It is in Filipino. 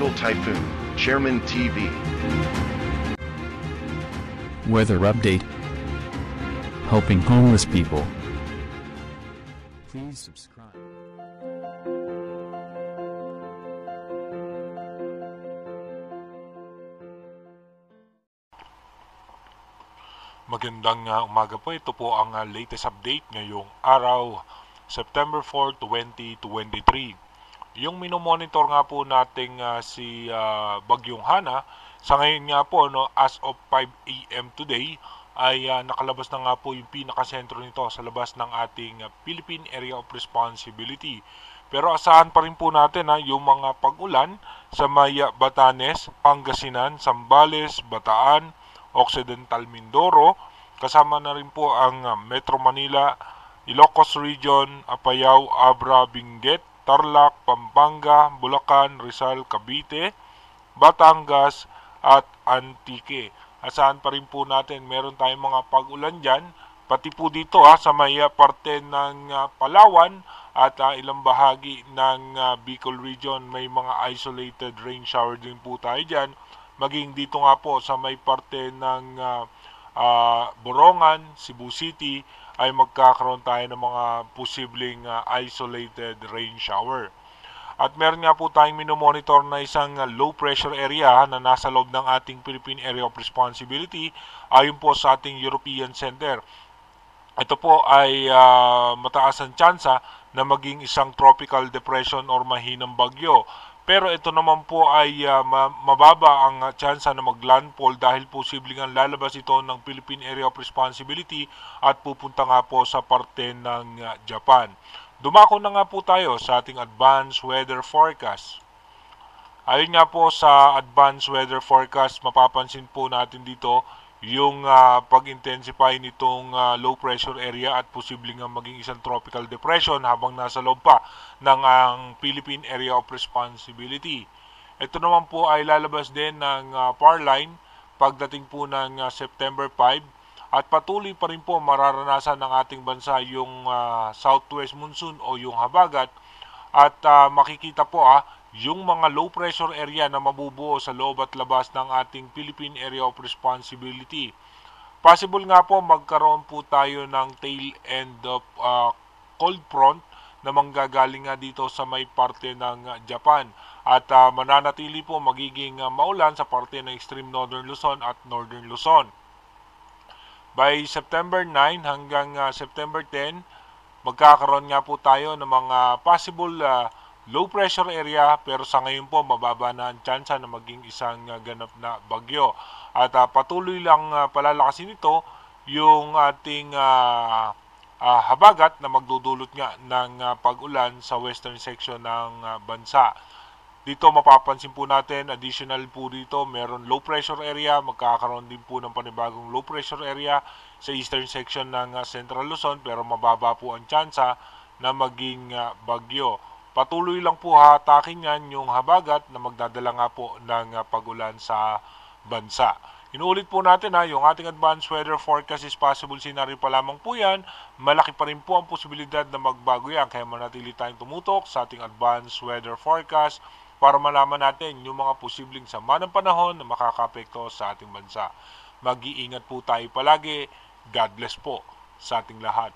Tropical Typhoon, Chairman TV. Weather update. Helping homeless people. Please subscribe. Magandang umaga po. Ito po ang latest update ngayong araw, September 4, 2023. Yung minomonitor nga po nating si Bagyong Hana, sa ngayon nga po, as of 5 AM today, ay nakalabas na nga po yung pinakasentro nito sa labas ng ating Philippine Area of Responsibility. Pero asahan pa rin po natin yung mga pag-ulan sa may Batanes, Pangasinan, Zambales, Bataan, Occidental Mindoro, kasama na rin po ang Metro Manila, Ilocos Region, Apayao, Abra, Benguet, Tarlac, Pampanga, Bulacan, Rizal, Cavite, Batangas at Antique. Asahan pa rin po natin meron tayong mga pag-ulan dyan, pati po dito sa may parte ng Palawan at ilang bahagi ng Bicol Region, may mga isolated rain shower din po tayo dyan. Maging dito nga po sa may parte ng Borongan, Cebu City, ay magkakaroon tayo ng mga posibleng isolated rain shower. At meron nga po tayong minomonitor na isang low pressure area na nasa loob ng ating Philippine Area of Responsibility ayon po sa ating European Center. Ito po ay mataas ang tsansa na maging isang tropical depression or mahinang bagyo. Pero ito naman po ay mababa ang tsansa na maglandfall dahil posibleng ang lalabas ito ng Philippine Area of Responsibility at pupunta nga po sa parte ng Japan. Dumako na nga po tayo sa ating advanced weather forecast. Ayon nga po sa advanced weather forecast, mapapansin po natin dito yung pag-intensify nitong low pressure area at posibleng maging isang tropical depression habang nasa loob pa ng ang Philippine Area of Responsibility. Ito naman po ay lalabas din ng PAR line pagdating po ng September 5 at patuloy pa rin po mararanasan ng ating bansa yung southwest monsoon o yung habagat at makikita po yung mga low pressure area na mabubuo sa loob at labas ng ating Philippine Area of Responsibility. Possible nga po magkaroon po tayo ng tail end of cold front na manggagaling nga dito sa may parte ng Japan at mananatili po magiging maulan sa parte ng extreme northern Luzon at northern Luzon. By September 9 hanggang September 10, magkakaroon nga po tayo ng mga possible low pressure area pero sa ngayon po mababa na ang tsansa na maging isang ganap na bagyo. At patuloy lang palalakasin ito yung ating habagat na magdudulot nga ng pag-ulan sa western section ng bansa. Dito mapapansin po natin, additional po dito, meron low pressure area, magkakaroon din po ng panibagong low pressure area sa eastern section ng Central Luzon pero mababa po ang tsansa na maging bagyo. Patuloy lang po hatakin yan yung habagat na magdadala nga po ng pag-ulan sa bansa. Inuulit po natin yung ating advanced weather forecast is possible scenario pa lamang po yan. Malaki pa rin po ang posibilidad na magbago yan. Kaya manatili tayong tumutok sa ating advanced weather forecast para malaman natin yung mga posibleng sama ng panahon na makakapekto sa ating bansa. Mag-iingat po tayo palagi. God bless po sa ating lahat.